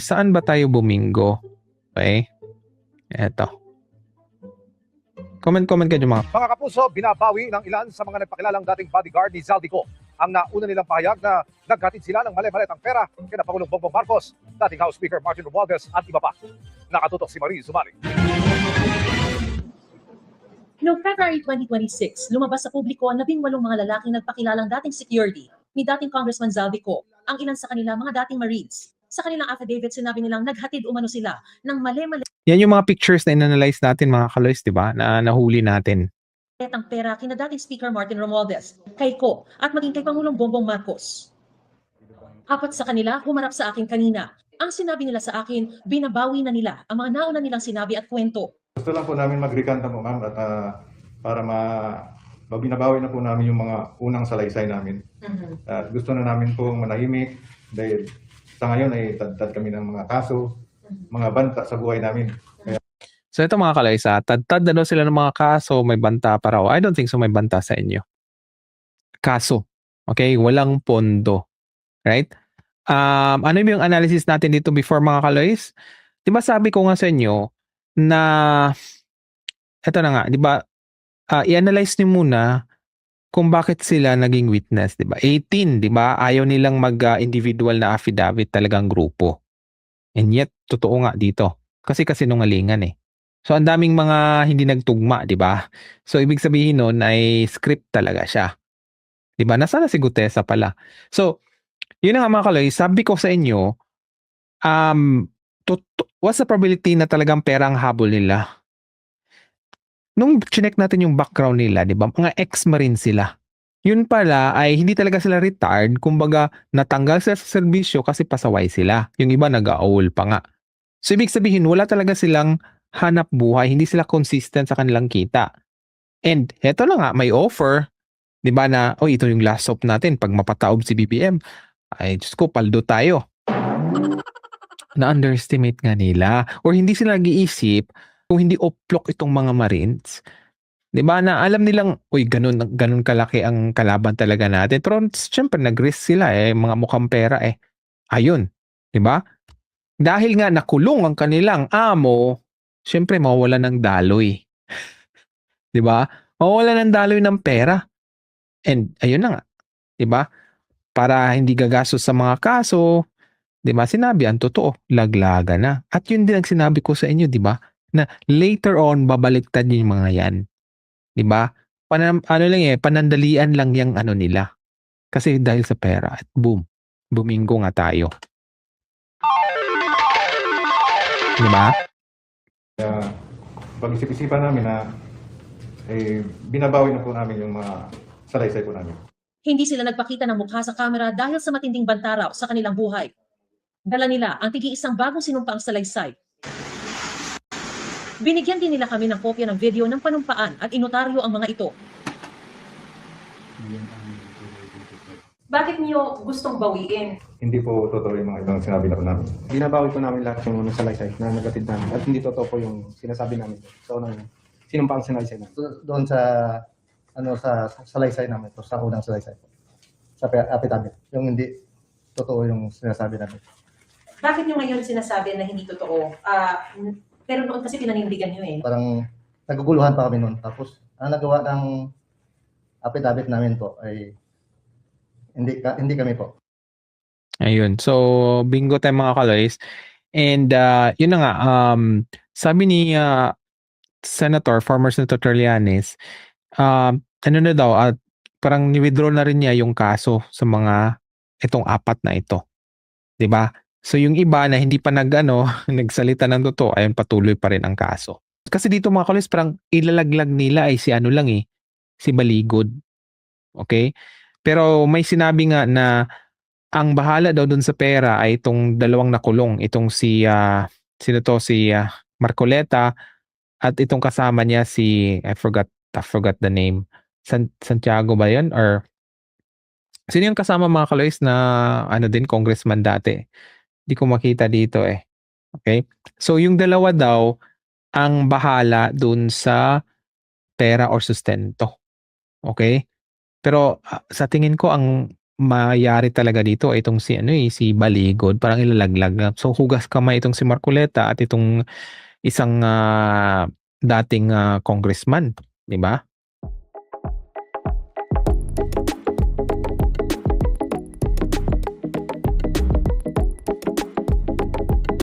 Saan ba tayo bumingo? Okay? Eto. Comment ka dyan mga. Mga kapuso, binabawi ng ilan sa mga nagpakilalang dating bodyguard ni Zaldico ang nauna nilang pahayag na naghatid sila ng mali-maletang pera kina Pangulong Bongbong Marcos, dating House Speaker Martin Romualdez at iba pa. Nakatutok si Marie Zumari. Noong February 2026, lumabas sa publiko ang 18 mga lalaking nagpakilalang dating security ni dating Congressman Zaldico, ang ilan sa kanila mga dating Marines. Sa kanilang affidavit, sinabi nilang naghatid umano sila ng mali-maletang Yan yung mga pictures na inanalyze natin mga kaloys, di ba? Na nahuli natin. pera kina dating Speaker Martin Romualdez, kay Ko, at maging kay Pangulong Bongbong Marcos. Apat sa kanila humarap sa akin kanina. Ang sinabi nila sa akin, binabawi na nila ang mga nauna nilang sinabi at kwento. Gusto lang po namin mag-recant po ma'am at para mabinabawi na po namin yung mga unang salaysay namin. At gusto na namin po manahimik dahil sa ngayon ay tad kami ng mga kaso, mga banta sa buhay namin. So ito mga kaloys, tad na daw sila ng mga kaso, may banta pa raw. I don't think so may banta sa inyo. Kaso. Okay? Walang pondo. Right? Ano yung analysis natin dito before mga kaloys? Di ba sabi ko nga sa inyo na eto na nga, di ba i-analyze niyo muna kung bakit sila naging witness, di ba? 18, di ba? Ayaw nilang mag-individual na affidavit, talagang grupo. And yet, totoo nga dito. Kasi nungalingan eh. So, ang daming mga hindi nagtugma, di ba? So, ibig sabihin nun ay script talaga siya. Di ba? Nasaan na si Gutesa pala? So, yun na nga mga kaloy, sabi ko sa inyo, what's the probability na talagang pera ang habol nila? Nung chinek natin yung background nila, di ba? Mga ex-marine sila. Yun pala ay hindi talaga sila retired, kumbaga natanggal sila sa serbisyo kasi pasaway sila. Yung iba nag-aul pa nga. So ibig sabihin, wala talaga silang hanap buhay, hindi sila consistent sa kanilang kita. And eto na nga, may offer, di ba na, ito yung last hope natin, pag mapataob si BBM, ay Diyos ko, paldo tayo. Na-underestimate nga nila. Or hindi sila nag-iisip kung hindi oplok itong mga Marines. Di ba na alam nilang, ganun kalaki ang kalaban talaga natin. Pero syempre nag-risk sila mga mukhang pera Ayun, di ba? Dahil nga nakulong ang kanilang amo, syempre mawawalan ng daloy. Di ba? Mawawalan ng daloy ng pera. And ayun na nga, di ba? Para hindi gagastos sa mga kaso, di ba? Sinabi ang totoo, laglaga na. At yun din ang sinabi ko sa inyo, di ba? Na later on babaliktad yung mga yan. 'Di ba? Panandalian lang yang nila. Kasi dahil sa pera at boom, bumingo nga tayo. 'Di ba? Pag-isip-isipan namin na binabawi na po namin yung mga salaysay po namin. Hindi sila nagpakita ng mukha sa kamera dahil sa matinding banta raw sa kanilang buhay. Dala nila ang tigi-isang bagong sinumpaang salaysay. Binigyan din nila kami ng kopya ng video ng panumpaan at inotaryo ang mga ito. Bakit niyo gustong bawiin? Hindi po totoo yung mga itong sinabi na po namin. Binabawi po namin lahat yung unang salaysay na nagatid namin. At hindi totoo po yung sinasabi namin sa unang sinumpang salaysay namin. Doon sa sa salaysay namin, sa unang salaysay. Sa affidavit. Yung hindi totoo yung sinasabi namin. Bakit niyo ngayon sinasabi na hindi totoo? Pero noon kasi pinanindigan niyo Parang naguguluhan pa kami noon. Tapos ang nagawa ng affidavit namin po ay hindi kami po. Ayun. So, bingo tayo mga kaloys. And yun na nga, sabi ni former Senator Trillanes, na daw, at parang ni-withdraw na rin niya yung kaso sa mga itong apat na ito. 'Di ba? So yung iba na hindi pa nagsalita ng totoo, ayun patuloy pa rin ang kaso. Kasi dito mga kaloys, parang ilalaglag nila ay si si Baligod. Okay? Pero may sinabi nga na ang bahala daw dun sa pera ay itong dalawang nakulong, itong si Marcoleta at itong kasama niya I forgot the name. Santiago ba 'yun? Or sino yung kasama mga kaloys na din congressman dati? Hindi ko makita dito Okay? So yung dalawa daw ang bahala dun sa pera or sustento. Okay? Pero sa tingin ko ang mayari talaga dito ay itong si si Baligod, parang ilalaglag na. So hugas kamay itong si Marcoleta at itong isang dating congressman, 'di ba?